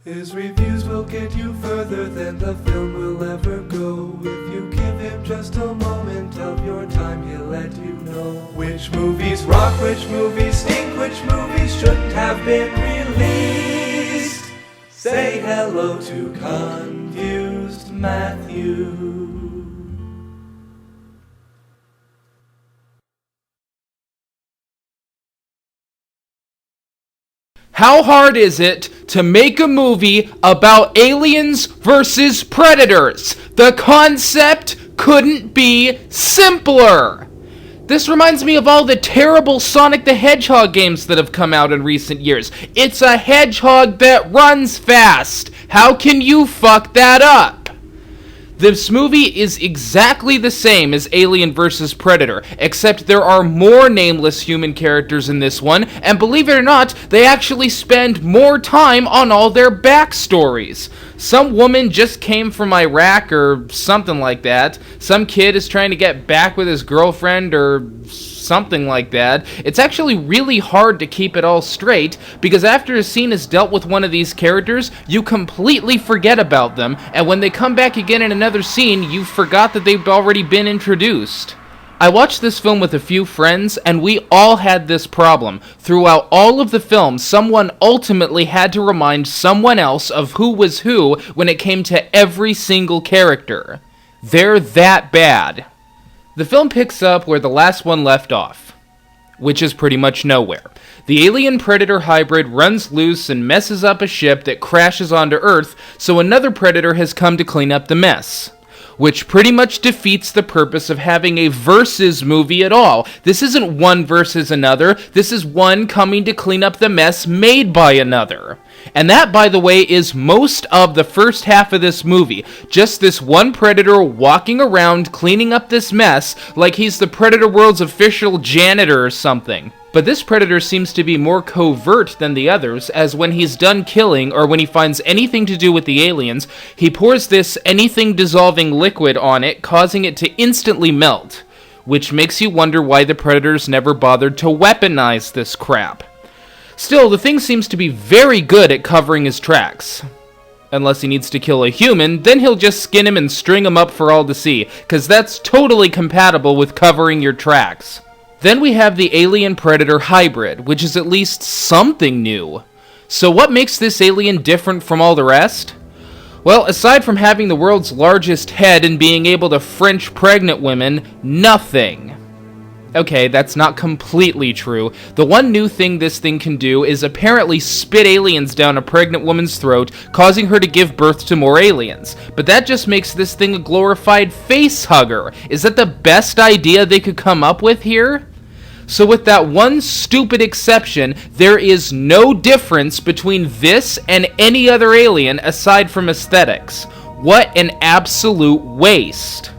His reviews will get you further than the film will ever go. If you give him just a moment of your time, he'll let you know which movies rock, which movies stink, which movies shouldn't have been released. Say hello to Confused Matthew. How hard is it to make a movie about aliens versus predators? The concept couldn't be simpler. This reminds me of all the terrible Sonic the Hedgehog games that have come out in recent years. It's a hedgehog that runs fast. How can you fuck that up? This movie is exactly the same as Alien vs. Predator, except there are more nameless human characters in this one, and believe it or not, they actually spend more time on all their backstories. Some woman just came from Iraq or something like that. Some kid is trying to get back with his girlfriend or something like that. It's actually really hard to keep it all straight, because after a scene has dealt with one of these characters, you completely forget about them, and when they come back again in another scene, you forgot that they've already been introduced. I watched this film with a few friends, and we all had this problem. Throughout all of the film, someone ultimately had to remind someone else of who was who when it came to every single character. They're that bad. The film picks up where the last one left off, which is pretty much nowhere. The alien-predator hybrid runs loose and messes up a ship that crashes onto Earth, so another predator has come to clean up the mess, which pretty much defeats the purpose of having a versus movie at all. This isn't one versus another, this is one coming to clean up the mess made by another. And that, by the way, is most of the first half of this movie. Just this one predator walking around cleaning up this mess like he's the Predator World's official janitor or something. But this predator seems to be more covert than the others, as when he's done killing, or when he finds anything to do with the aliens, he pours this anything-dissolving liquid on it, causing it to instantly melt. Which makes you wonder why the predators never bothered to weaponize this crap. Still, the thing seems to be very good at covering his tracks. Unless he needs to kill a human, then he'll just skin him and string him up for all to see, cause that's totally compatible with covering your tracks. Then we have the alien-predator hybrid, which is at least something new. So what makes this alien different from all the rest? Well, aside from having the world's largest head and being able to French pregnant women, nothing. Okay, that's not completely true. The one new thing this thing can do is apparently spit aliens down a pregnant woman's throat, causing her to give birth to more aliens. But that just makes this thing a glorified face hugger. Is that the best idea they could come up with here? So with that one stupid exception, there is no difference between this and any other alien aside from aesthetics. What an absolute waste.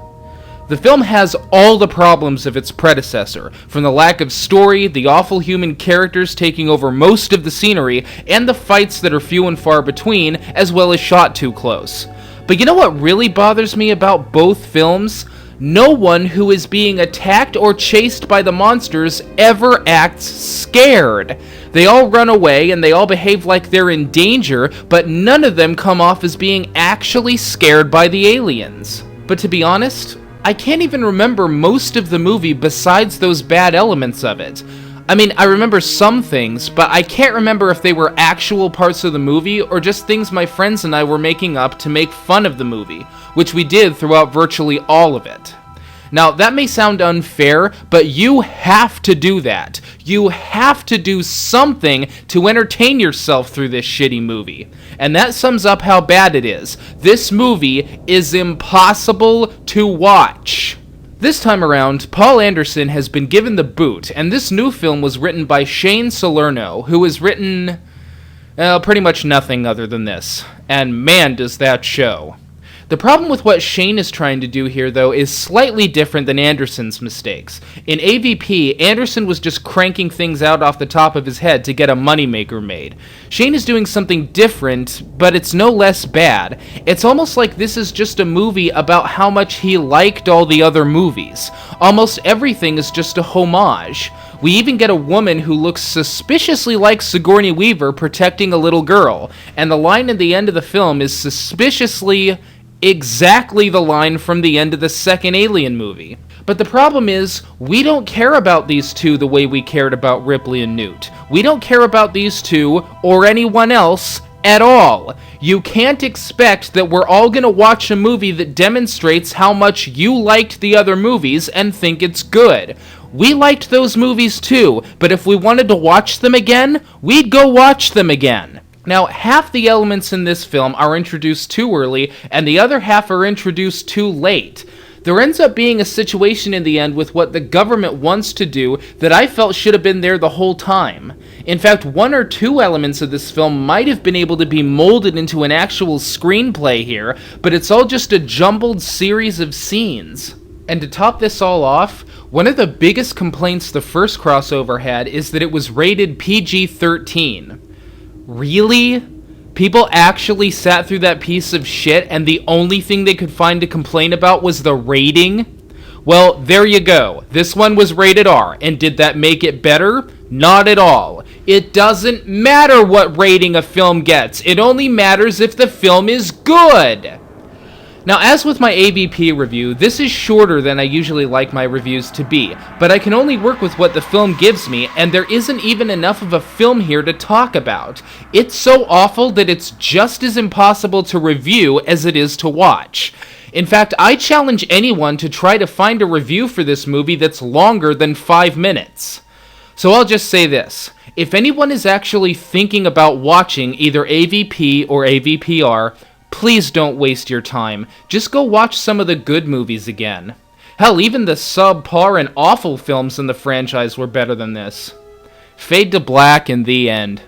The film has all the problems of its predecessor, from the lack of story, the awful human characters taking over most of the scenery, and the fights that are few and far between, as well as shot too close. But you know what really bothers me about both films? No one who is being attacked or chased by the monsters ever acts scared. They all run away and they all behave like they're in danger, but none of them come off as being actually scared by the aliens. But to be honest, I can't even remember most of the movie besides those bad elements of it. I mean, I remember some things, but I can't remember if they were actual parts of the movie or just things my friends and I were making up to make fun of the movie, which we did throughout virtually all of it. Now, that may sound unfair, but you have to do that. You have to do something to entertain yourself through this shitty movie. And that sums up how bad it is. This movie is impossible to watch. This time around, Paul Anderson has been given the boot, and this new film was written by Shane Salerno, who has written, pretty much nothing other than this. And man, does that show. The problem with what Shane is trying to do here, though, is slightly different than Anderson's mistakes. In AVP, Anderson was just cranking things out off the top of his head to get a moneymaker made. Shane is doing something different, but it's no less bad. It's almost like this is just a movie about how much he liked all the other movies. Almost everything is just a homage. We even get a woman who looks suspiciously like Sigourney Weaver protecting a little girl, and the line at the end of the film is suspiciously exactly the line from the end of the second Alien movie. But the problem is, we don't care about these two the way we cared about Ripley and Newt. We don't care about these two, or anyone else, at all. You can't expect that we're all gonna watch a movie that demonstrates how much you liked the other movies and think it's good. We liked those movies too, but if we wanted to watch them again, we'd go watch them again. Now, half the elements in this film are introduced too early, and the other half are introduced too late. There ends up being a situation in the end with what the government wants to do that I felt should have been there the whole time. In fact, one or two elements of this film might have been able to be molded into an actual screenplay here, but it's all just a jumbled series of scenes. And to top this all off, one of the biggest complaints the first crossover had is that it was rated PG-13. Really? People actually sat through that piece of shit and the only thing they could find to complain about was the rating? Well, there you go. This one was rated R, and did that make it better? Not at all. It doesn't matter what rating a film gets. It only matters if the film is good. Now, as with my AVP review, this is shorter than I usually like my reviews to be, but I can only work with what the film gives me, and there isn't even enough of a film here to talk about. It's so awful that it's just as impossible to review as it is to watch. In fact, I challenge anyone to try to find a review for this movie that's longer than 5 minutes. So I'll just say this. If anyone is actually thinking about watching either AVP or AVPR, please don't waste your time. Just go watch some of the good movies again. Hell, even the subpar and awful films in the franchise were better than this. Fade to black in the end.